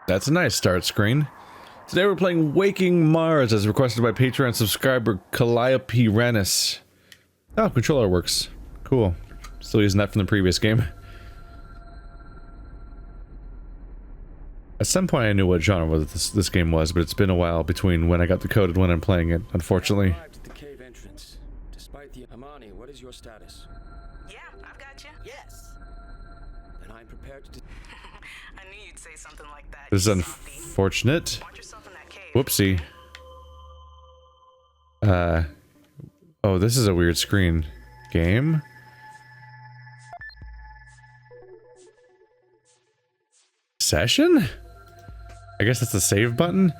That's a nice start screen. Today we're playing Waking Mars as requested by Patreon subscriber Calliope Rennis. Oh, controller works. Cool. Still using that from the previous game. At some point I knew what genre this game was, but it's been a while between when I got Decode and when I'm playing it, unfortunately. At the cave entrance. Despite the Amani, what is your status? Yeah, I've got you. Yes. Then I'm prepared to. I knew you'd say something like that. This is unfortunate. Watch yourself in that cave. Whoopsie. Oh, this is a weird screen. Game? Session? I guess that's the save button?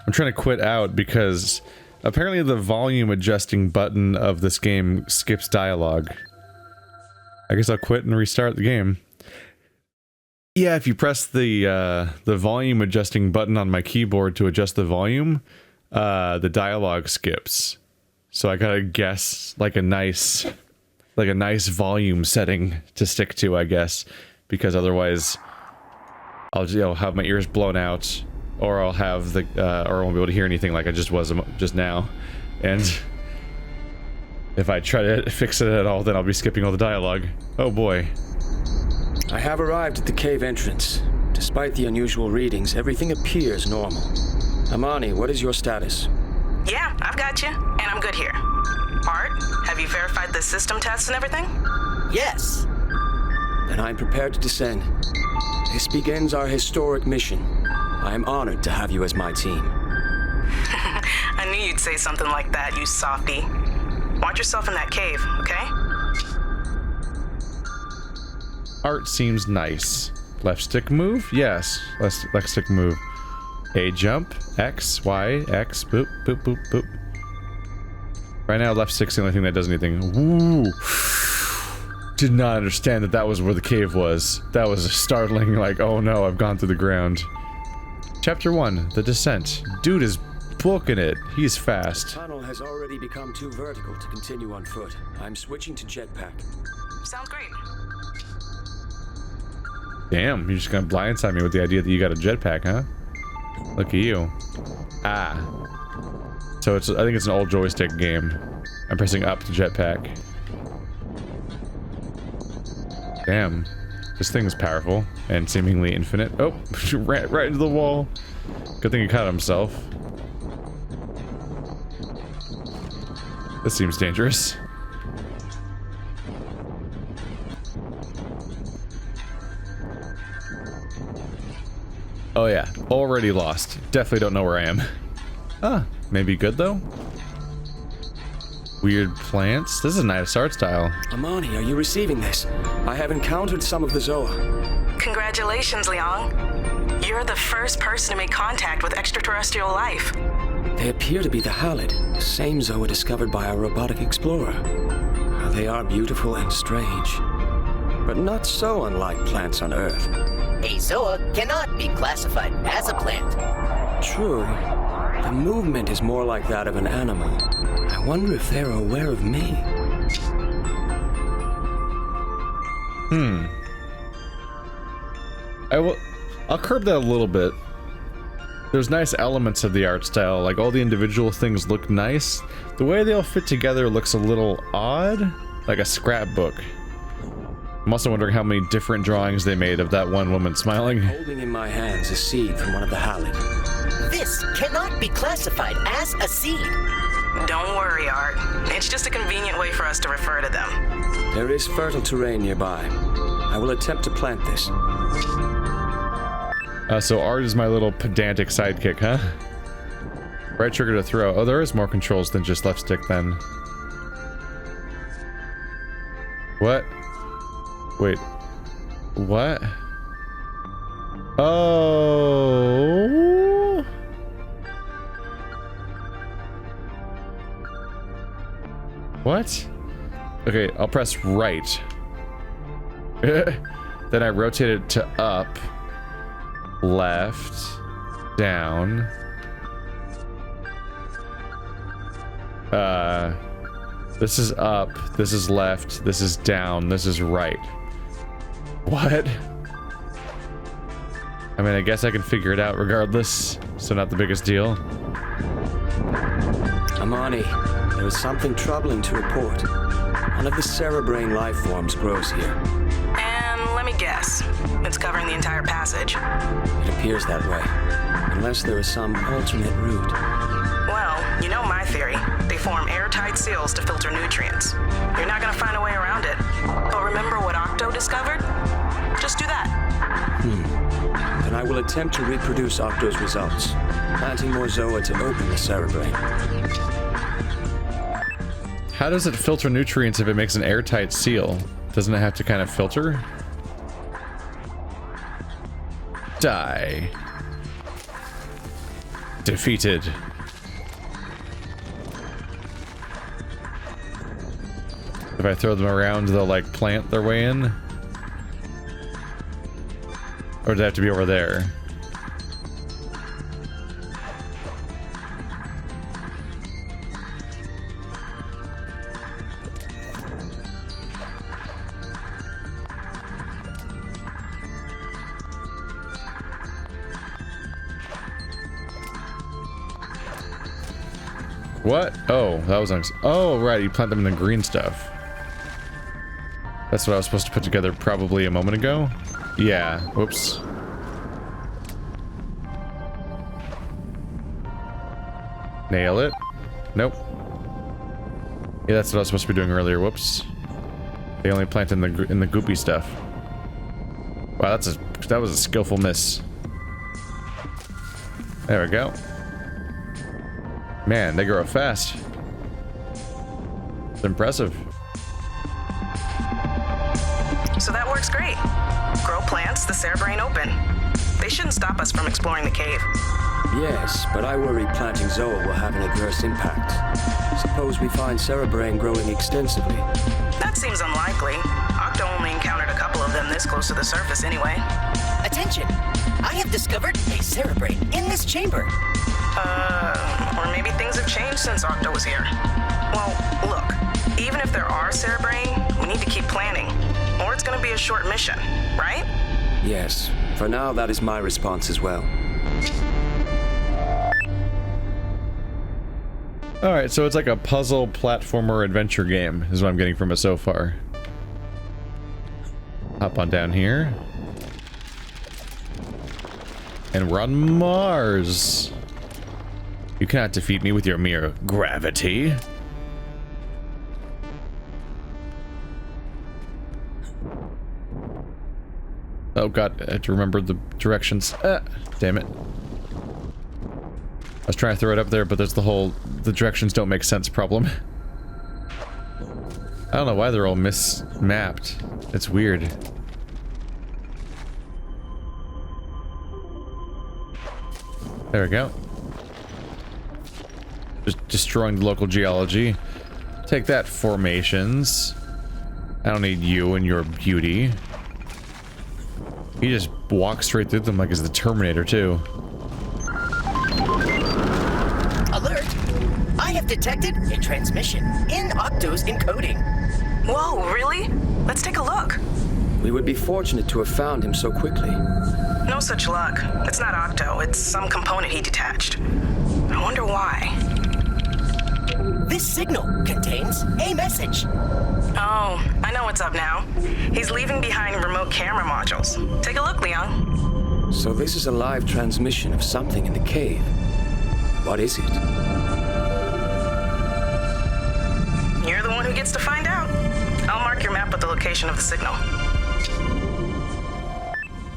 I'm trying to quit out because apparently the volume adjusting button of this game skips dialogue. I guess I'll quit and restart the game. Yeah, if you press the volume adjusting button on my keyboard to adjust the volume, the dialogue skips. So I gotta guess like a nice volume setting to stick to, I guess, because otherwise I'll just, have my ears blown out, or I'll have the or I won't be able to hear anything like I just was just now. And if I try to fix it at all, then I'll be skipping all the dialogue. Oh boy. I have arrived at the cave entrance. Despite the unusual readings, everything appears normal. Amani, what is your status? Yeah, I've got you, and I'm good here. Art, have you verified the system tests and everything? Yes. Then I'm prepared to descend. This begins our historic mission. I am honored to have you as my team. I knew you'd say something like that, you softie. Watch yourself in that cave, okay? Art seems nice. Left stick move? Yes. Left stick move. A jump. X, Y, X. Boop, boop, boop, boop. Right now, left stick's the only thing that does anything. Ooh. Did not understand that that was where the cave was. That was a startling, like, oh no, I've gone through the ground. Chapter 1, The Descent. Dude is booking it. He's fast. The tunnel has already become too vertical to continue on foot. I'm switching to jetpack. Sounds great. Damn, you're just gonna blindside me with the idea that you got a jetpack, huh? Look at you. Ah. So I think it's an old joystick game. I'm pressing up to jetpack. Damn. This thing is powerful and seemingly infinite. Oh, ran right into the wall. Good thing he caught himself. This seems dangerous. Oh yeah, already lost. Definitely don't know where I am. Ah, maybe good though? Weird plants. This is a nice art style. Amani, are you receiving this? I have encountered some of the Zoa. Congratulations, Leon. You're the first person to make contact with extraterrestrial life. They appear to be the Halid, the same Zoa discovered by our robotic explorer. They are beautiful and strange, but not so unlike plants on Earth. A Zoa cannot be classified as a plant. True. The movement is more like that of an animal. I wonder if they're aware of me. I'll curb that a little bit. There's nice elements of the art style, like all the individual things look nice. The way they all fit together looks a little odd, like a scrapbook. I'm also wondering how many different drawings they made of that one woman smiling. Holding in my hands a seed from one of the Halid. This cannot be classified as a seed. Don't worry, Art. It's just a convenient way for us to refer to them. There is fertile terrain nearby. I will attempt to plant this. So Art is my little pedantic sidekick, huh? Right trigger to throw. Oh, there is more controls than just left stick then. What? Wait. What? Oh. What? Okay, I'll press right. Then I rotate it to up, left, down. This is up, this is left, this is down, this is right. What? I mean, I guess I can figure it out regardless, so not the biggest deal. Amani, there is something troubling to report. One of the cerebrain life forms grows here. And let me guess. It's covering the entire passage. It appears that way, unless there is some alternate route. Well, you know my theory. They form airtight seals to filter nutrients. You're not gonna find a way around it. But remember what Octo discovered? Just do that. Then I will attempt to reproduce Octo's results, planting more Zoa to open the cerebrain. How does it filter nutrients if it makes an airtight seal? Doesn't it have to kind of filter? Die. Defeated. If I throw them around, they'll like plant their way in? Or does it have to be over there? What? Oh, that was oh, right, you plant them in the green stuff. That's what I was supposed to put together probably a moment ago. Yeah, whoops. Nail it. Nope. Yeah, that's what I was supposed to be doing earlier. Whoops. They only plant in the goopy stuff. Wow, that was a skillful miss. There we go. Man, they grow fast. It's impressive. So that works great. Grow plants, the cerebrain open. They shouldn't stop us from exploring the cave. Yes, but I worry planting Zoa will have an adverse impact. Suppose we find cerebrain growing extensively. That seems unlikely. Octo only encountered a couple of them this close to the surface anyway. Attention! I have discovered a cerebrain in this chamber. Or maybe things have changed since Octo was here. Well, look, even if there are cerebrain, we need to keep planning, or it's gonna be a short mission, right? Yes, for now that is my response as well. Alright, so it's like a puzzle platformer adventure game, is what I'm getting from it so far. Hop on down here. And we're on Mars. You cannot defeat me with your mere gravity. Oh god, I have to remember the directions. Damn it. I was trying to throw it up there, but there's the directions don't make sense problem. I don't know why they're all mismapped. It's weird. There we go. Just destroying the local geology. Take that, formations. I don't need you and your beauty. He just walks straight through them like he's the Terminator, too. Alert! I have detected a transmission in Octo's encoding. Whoa, really? Let's take a look. We would be fortunate to have found him so quickly. No such luck. It's not Octo, it's some component he detached. I wonder why. This signal contains a message. Oh, I know what's up now. He's leaving behind remote camera modules. Take a look, Leon. So this is a live transmission of something in the cave. What is it? You're the one who gets to find out. I'll mark your map with the location of the signal.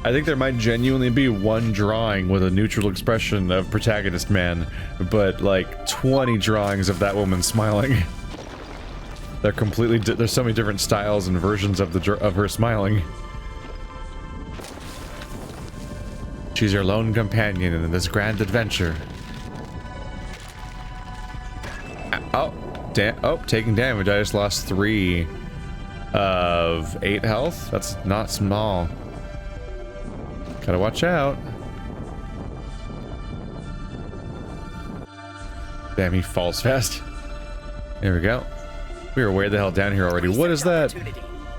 I think there might genuinely be one drawing with a neutral expression of protagonist man, but like 20 drawings of that woman smiling. They're completely there's so many different styles and versions of her smiling. She's your lone companion in this grand adventure. Oh, taking damage. I just lost 3 of 8 health. That's not small. Gotta watch out. Damn, he falls fast. There we go. We were way the hell down here already. What is that?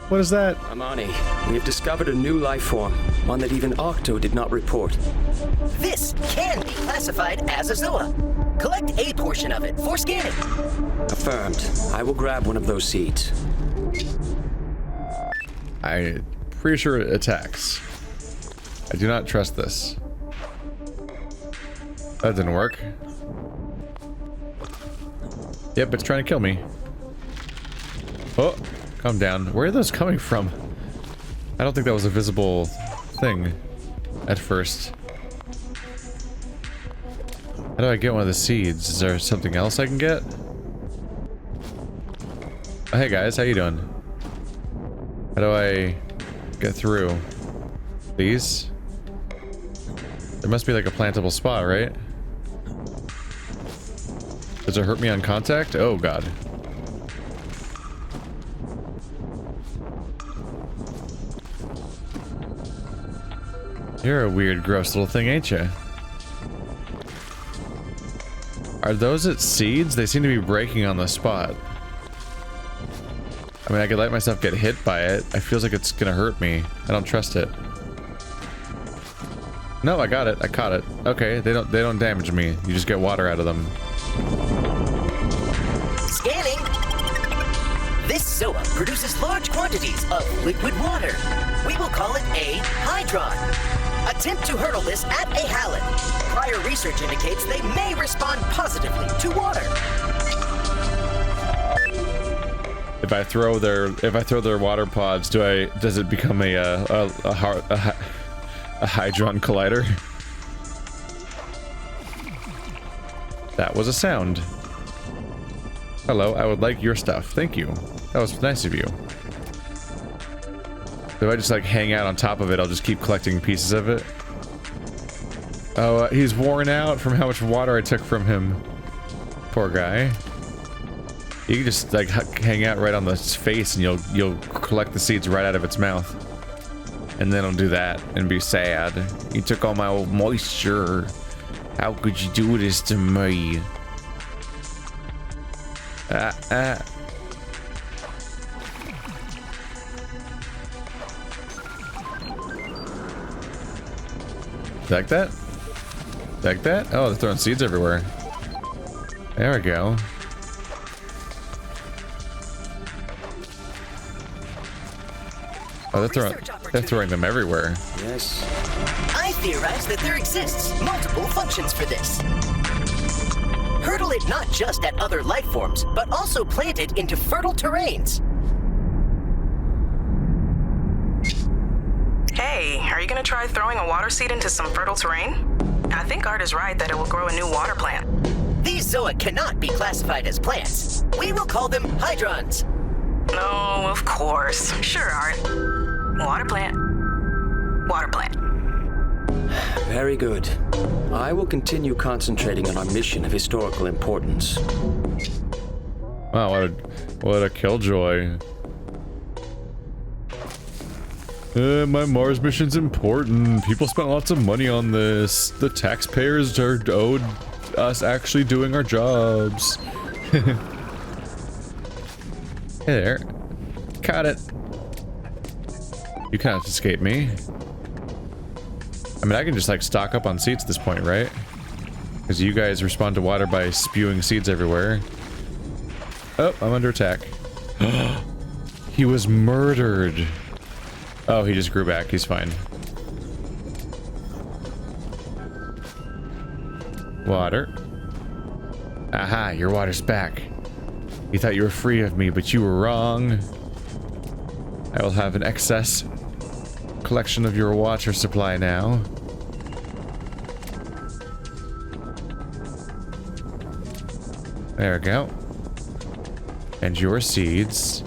What is that? Amani, we have discovered a new life form. one that even Octo did not report. This can be classified as a Zoa. Collect a portion of it for scanning. Affirmed. I will grab one of those seeds. I'm pretty sure it attacks. I do not trust this. That didn't work. Yep, it's trying to kill me. Oh, calm down. Where are those coming from? I don't think that was a visible thing at first. How do I get one of the seeds? Is there something else I can get? Oh, hey guys, how you doing? How do I get through? These? There must be like a plantable spot, right? Does it hurt me on contact? Oh god. You're a weird, gross little thing, ain't you? Are those its seeds? They seem to be breaking on the spot. I mean, I could let myself get hit by it. It feels like it's gonna hurt me. I don't trust it. No, I got it. I caught it. Okay, they don't damage me. You just get water out of them. Scanning. This Zoa produces large quantities of liquid water. We will call it a hydron. Attempt to hurdle this at a halid. Prior research indicates they may respond positively to water. If I throw their water pods, does it become a hydron collider? That was a sound. Hello, I would like your stuff. Thank you. That was nice of you. If I just like hang out on top of it, I'll just keep collecting pieces of it. Oh, he's worn out from how much water I took from him. Poor guy. You can just like hang out right on its face and you'll collect the seeds right out of its mouth. And then it'll do that and be sad. You took all my moisture. How could you do this to me? Like that? Like that? Oh, they're throwing seeds everywhere. There we go. Oh, they're throwing them everywhere. Yes. I theorize that there exists multiple functions for this. Hurdle it not just at other life forms, but also plant it into fertile terrains. Hey, are you gonna try throwing a water seed into some fertile terrain? I think Art is right that it will grow a new water plant. These Zoa cannot be classified as plants. We will call them hydrons. No, of course. Sure, Art. Water plant. Water plant. Very good. I will continue concentrating on our mission of historical importance. Wow, what a killjoy. My Mars mission's important. People spent lots of money on this. The taxpayers are owed us actually doing our jobs. Hey there. Caught it. You kind of escaped me. I mean, I can just like stock up on seeds at this point, right? Because you guys respond to water by spewing seeds everywhere. Oh, I'm under attack. He was murdered. Oh, he just grew back. He's fine. Water. Aha, your water's back. You thought you were free of me, but you were wrong. I will have an excess collection of your water supply now. There we go. And your seeds.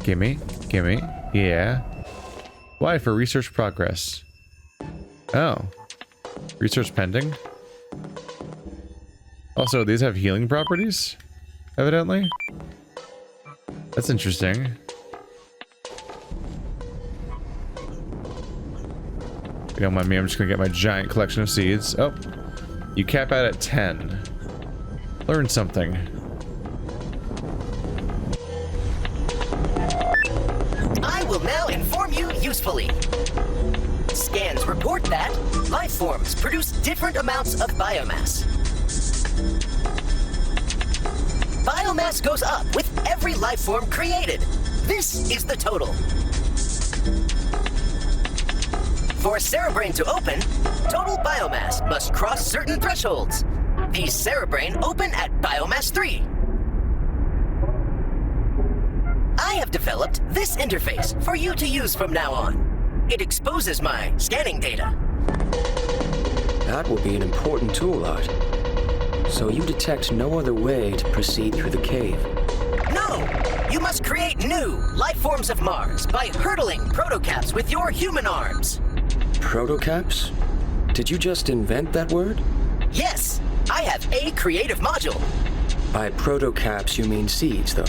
Gimme, gimme, yeah. Why? For research progress. Oh. Research pending? Also, these have healing properties? Evidently? That's interesting. If you don't mind me, I'm just gonna get my giant collection of seeds. Oh. You cap out at 10. Learn something. I will now inform you usefully. Scans report that lifeforms produce different amounts of biomass. Biomass goes up with every lifeform created. This is the total. For a cerebrain to open, total biomass must cross certain thresholds. These cerebrain open at biomass 3. I have developed this interface for you to use from now on. It exposes my scanning data. That will be an important tool, Art. So you detect no other way to proceed through the cave. No! You must create new lifeforms of Mars by hurdling protocaps with your human arms. Protocaps? Did you just invent that word? Yes! I have a creative module. By protocaps, you mean seeds, though.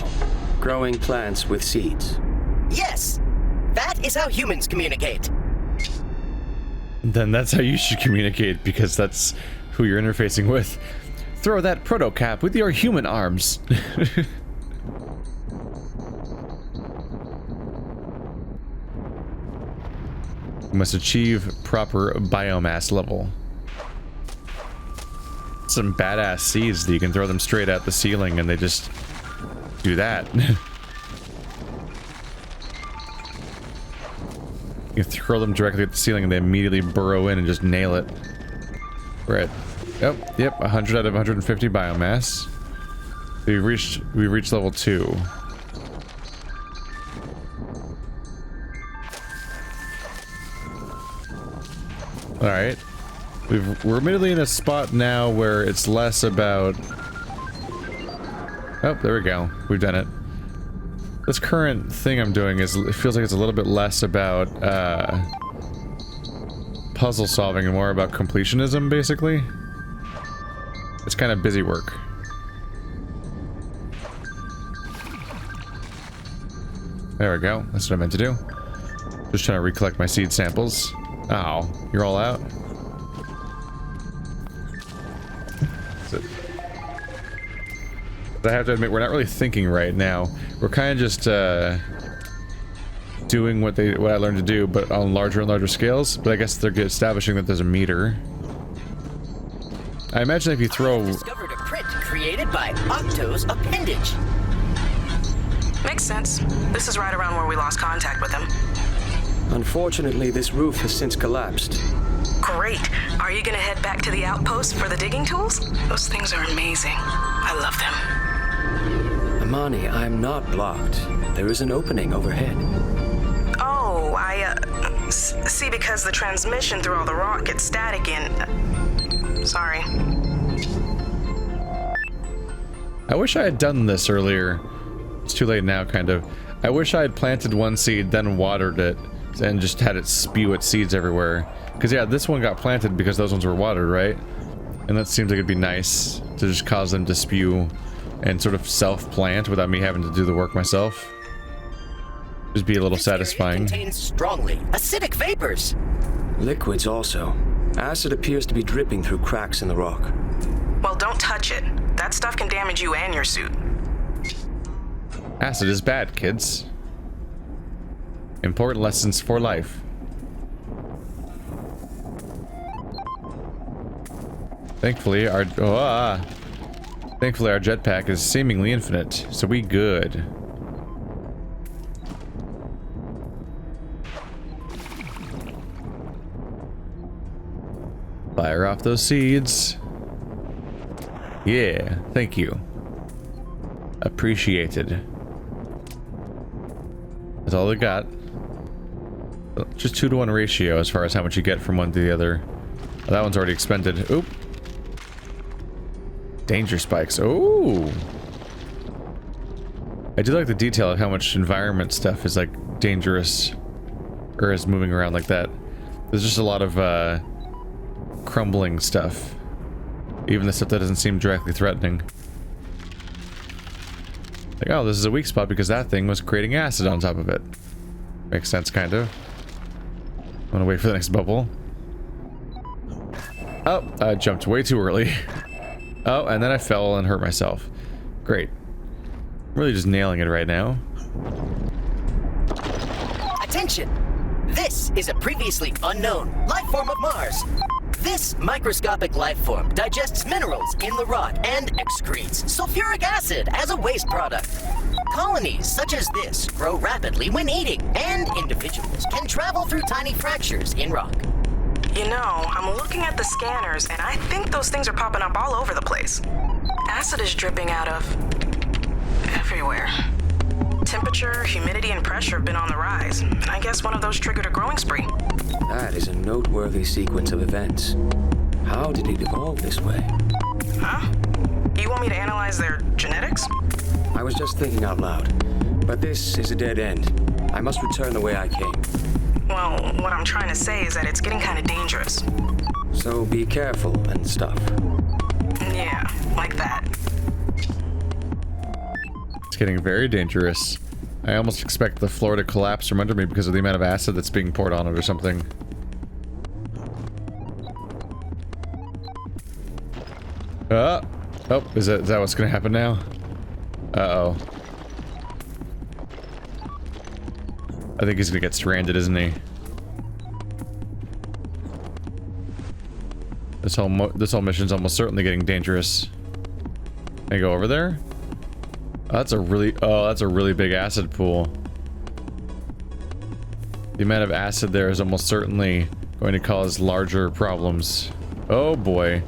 Growing plants with seeds. Yes! That is how humans communicate. Then that's how you should communicate, because that's who you're interfacing with. Throw that protocap with your human arms. You must achieve proper biomass level. Some badass seeds that you can throw them straight at the ceiling and they just do that. You throw them directly at the ceiling and they immediately burrow in and just nail it. Right. Yep, 100 out of 150 biomass. We've reached level 2. Alright. We're admittedly in a spot now where it's less about... Oh, there we go. We've done it. This current thing I'm doing is, it feels like it's a little bit less about puzzle solving and more about completionism, basically. It's kind of busy work. There we go. That's what I meant to do. Just trying to recollect my seed samples. Oh, you're all out? I have to admit, we're not really thinking right now. We're kind of just doing what I learned to do, but on larger and larger scales. But I guess they're establishing that there's a meter. I imagine if you throw... I discovered a print created by Octo's appendage. Makes sense. This is right around where we lost contact with him. Unfortunately, this roof has since collapsed. Great. Are you gonna head back to the outpost for the digging tools? Those things are amazing. I love them. Amani, I'm not blocked. There is an opening overhead. Oh, see, because the transmission through all the rock gets static and... sorry. I wish I had done this earlier. It's too late now, kind of. I wish I had planted one seed, then watered it, and just had it spew its seeds everywhere. Because, yeah, this one got planted because those ones were watered, right? And that seems like it'd be nice to just cause them to spew and sort of self-plant without me having to do the work myself. Just be a little satisfying. Contains strongly acidic vapors. Liquids also. Acid appears to be dripping through cracks in the rock. Well, don't touch it. That stuff can damage you and your suit. Acid is bad, kids. Important lessons for life. Thankfully, our jetpack is seemingly infinite, so we good. Fire off those seeds. Yeah, thank you. Appreciated. That's all I got. Just 2-to-1 ratio as far as how much you get from one to the other. Oh, that one's already expended. Oop. Danger spikes. Oh. I do like the detail of how much environment stuff is like dangerous or is moving around like that. There's just a lot of crumbling stuff. Even the stuff that doesn't seem directly threatening. Like, oh, this is a weak spot because that thing was creating acid on top of it. Makes sense, kind of. I'm gonna wait for the next bubble. Oh, I jumped way too early. Oh, and then I fell and hurt myself. Great. I'm really just nailing it right now. Attention! This is a previously unknown life form of Mars. This microscopic life form digests minerals in the rock and excretes sulfuric acid as a waste product. Colonies such as this grow rapidly when eating, and individuals can travel through tiny fractures in rock. You know, I'm looking at the scanners, and I think those things are popping up all over the place. Acid is dripping out of everywhere. Temperature, humidity, and pressure have been on the rise, and I guess one of those triggered a growing spree. That is a noteworthy sequence of events. How did it evolve this way? Huh? You want me to analyze their genetics? I was just thinking out loud. But this is a dead end. I must return the way I came. Well, what I'm trying to say is that it's getting kind of dangerous. So be careful and stuff. Yeah, like that. It's getting very dangerous. I almost expect the floor to collapse from under me because of the amount of acid that's being poured on it or something. Oh, is that what's gonna happen now? Uh-oh. I think he's gonna get stranded, isn't he? This whole mission's almost certainly getting dangerous. Can I go over there? Oh, that's a really big acid pool. The amount of acid there is almost certainly going to cause larger problems. Oh boy.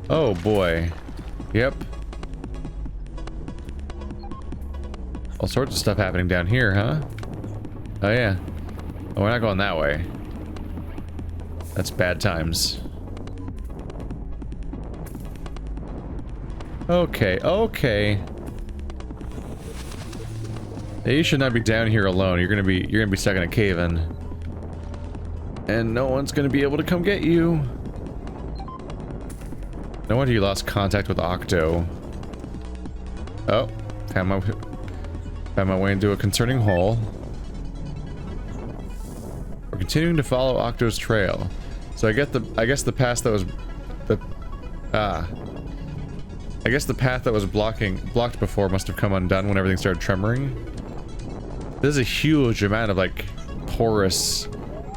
Oh boy. Yep. All sorts of stuff happening down here, huh? Oh yeah. Oh, we're not going that way. That's bad times. Okay, okay. Hey, you should not be down here alone. You're gonna be stuck in a cave-in. And no one's gonna be able to come get you. No wonder you lost contact with Octo. Oh, found my way into a concerning hole. We're continuing to follow Octo's trail. So I guess the path that was I guess the path that was blocked before must have come undone when everything started tremoring. There's a huge amount of like porous,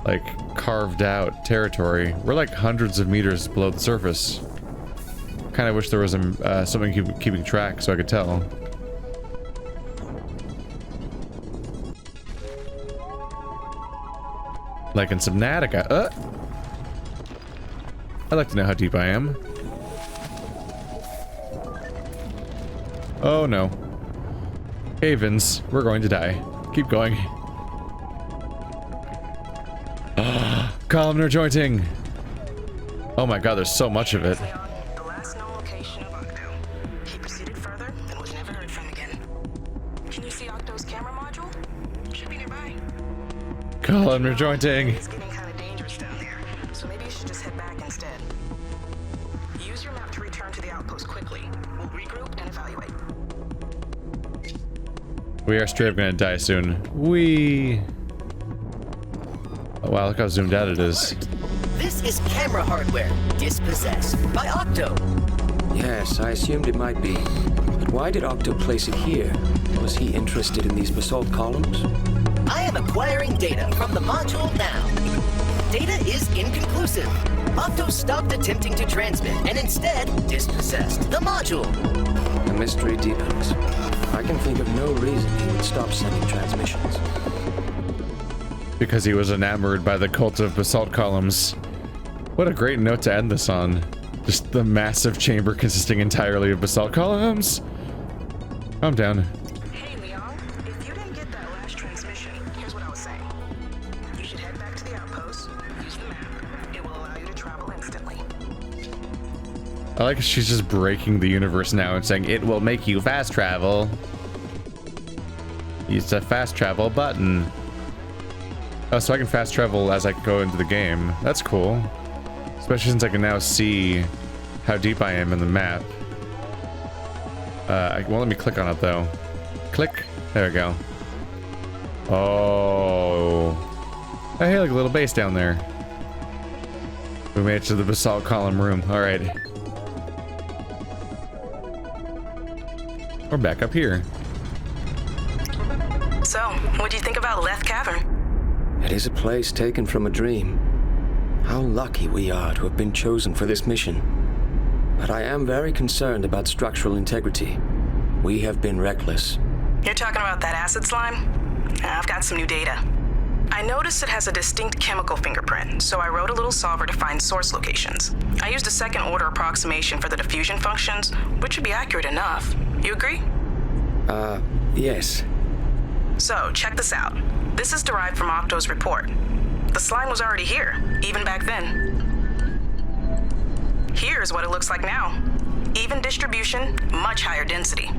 like carved out territory. We're like hundreds of meters below the surface. Kind of wish there was something keeping track so I could tell. Like in Subnautica. I'd like to know how deep I am. Oh no. Cave-ins. We're going to die. Keep going. Columnar jointing. Oh my god, there's so much of it. The last known location of Octo. He proceeded further and was never heard from again. Can you see Octo's camera module? Should be nearby. Columnar jointing. It's getting kind of dangerous down there, so maybe you should just head back instead. Use your map to return to the outpost quickly. We'll regroup and evaluate. We are straight up gonna die soon. Whee! Oh wow, look how zoomed out it is. This is camera hardware dispossessed by Octo. Yes, I assumed it might be. But why did Octo place it here? Was he interested in these basalt columns? I am acquiring data from the module now. Data is inconclusive. Octo stopped attempting to transmit and instead dispossessed the module. The mystery deepens. I can think of no reason he would stop sending transmissions. Because he was enamored by the cult of basalt columns. What a great note to end this on. Just the massive chamber consisting entirely of basalt columns. Calm down. Hey, Leon. If you didn't get that last transmission, here's what I was saying. You should head back to the outpost, use the map. It will allow you to travel instantly. I like she's just breaking the universe now and saying it will make you fast travel. Use the fast travel button. Oh, so I can fast travel as I go into the game. That's cool. Especially since I can now see how deep I am in the map. It won't let me click on it though. Click. There we go. Oh. Hey, like a little base down there. We made it to the basalt column room. Alright. We're back up here. So, what do you think about Leth Cavern? It is a place taken from a dream. How lucky we are to have been chosen for this mission. But I am very concerned about structural integrity. We have been reckless. You're talking about that acid slime? I've got some new data. I noticed it has a distinct chemical fingerprint, so I wrote a little solver to find source locations. I used a second-order approximation for the diffusion functions, which should be accurate enough. You agree? Yes. So, check this out. This is derived from Octo's report. The slime was already here, even back then. Here's what it looks like now. Even distribution, much higher density.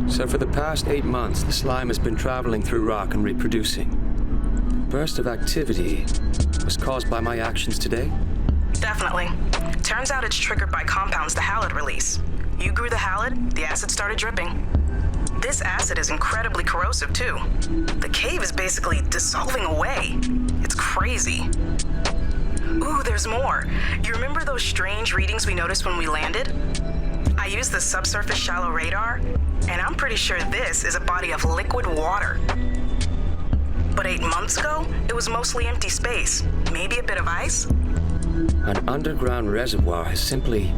So for the past 8 months, the slime has been traveling through rock and reproducing. The burst of activity was caused by my actions today? Definitely. Turns out it's triggered by compounds the halide release. You grew the halide, the acid started dripping. This acid is incredibly corrosive, too. The cave is basically dissolving away. It's crazy. Ooh, there's more. You remember those strange readings we noticed when we landed? I used the subsurface shallow radar, and I'm pretty sure this is a body of liquid water. But 8 months ago, it was mostly empty space. Maybe a bit of ice? An underground reservoir has simply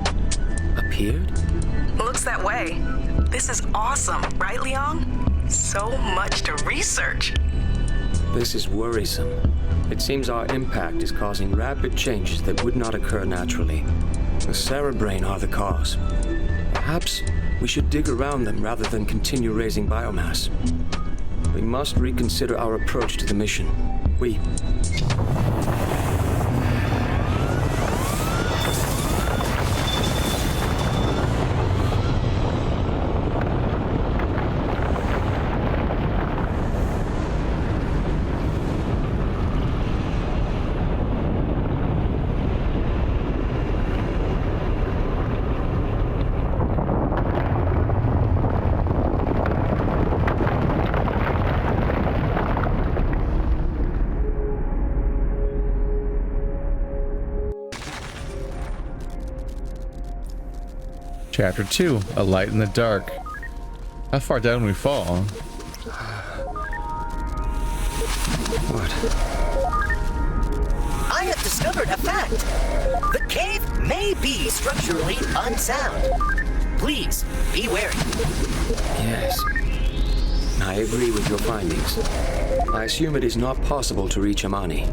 appeared? Looks that way. This is awesome, right, Leon? So much to research. This is worrisome. It seems our impact is causing rapid changes that would not occur naturally. The cerebrain are the cause. Perhaps we should dig around them rather than continue raising biomass. We must reconsider our approach to the mission. Chapter 2, A Light in the Dark. How far down we fall? What? I have discovered a fact. The cave may be structurally unsound. Please, be wary. Yes. I agree with your findings. I assume it is not possible to reach Amani.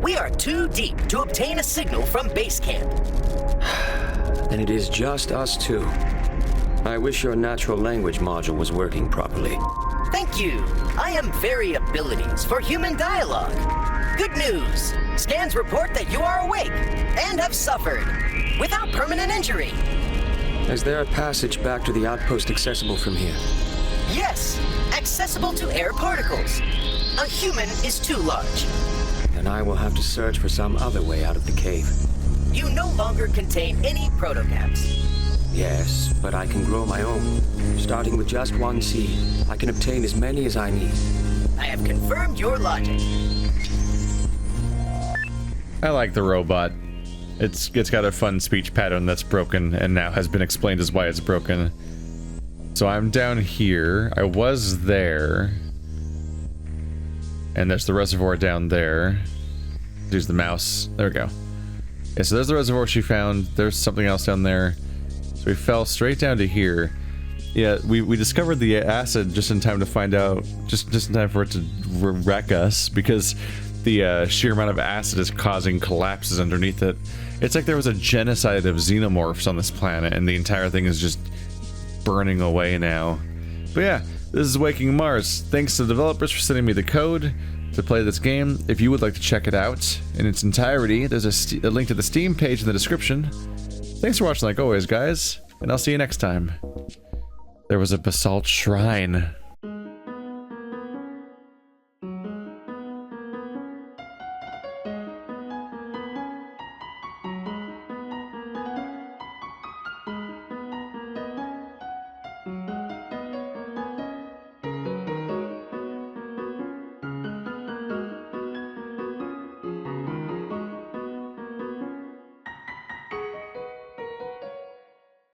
We are too deep to obtain a signal from base camp. Then it is just us two. I wish your natural language module was working properly. Thank you. I am very abilities for human dialogue. Good news. Scans report that you are awake and have suffered without permanent injury. Is there a passage back to the outpost accessible from here? Yes, accessible to air particles. A human is too large. Then I will have to search for some other way out of the cave. You no longer contain any protocaps. Yes, but I can grow my own. Starting with just one seed, I can obtain as many as I need. I have confirmed your logic. I like the robot. It's got a fun speech pattern that's broken and now has been explained as why it's broken. So I'm down here. I was there. And there's the reservoir down there. Use the mouse. There we go. Yeah, so there's the reservoir she found. There's something else down there. So we fell straight down to here. Yeah, we discovered the acid just in time to find out, just in time for it to wreck us, because the sheer amount of acid is causing collapses underneath it. It's like there was a genocide of xenomorphs on this planet, and the entire thing is just burning away now. But yeah, this is Waking Mars. Thanks to the developers for sending me the code to play this game. If you would like to check it out in its entirety, there's a link to the Steam page in the description. Thanks for watching like always, guys, and I'll see you next time. There was a basalt shrine.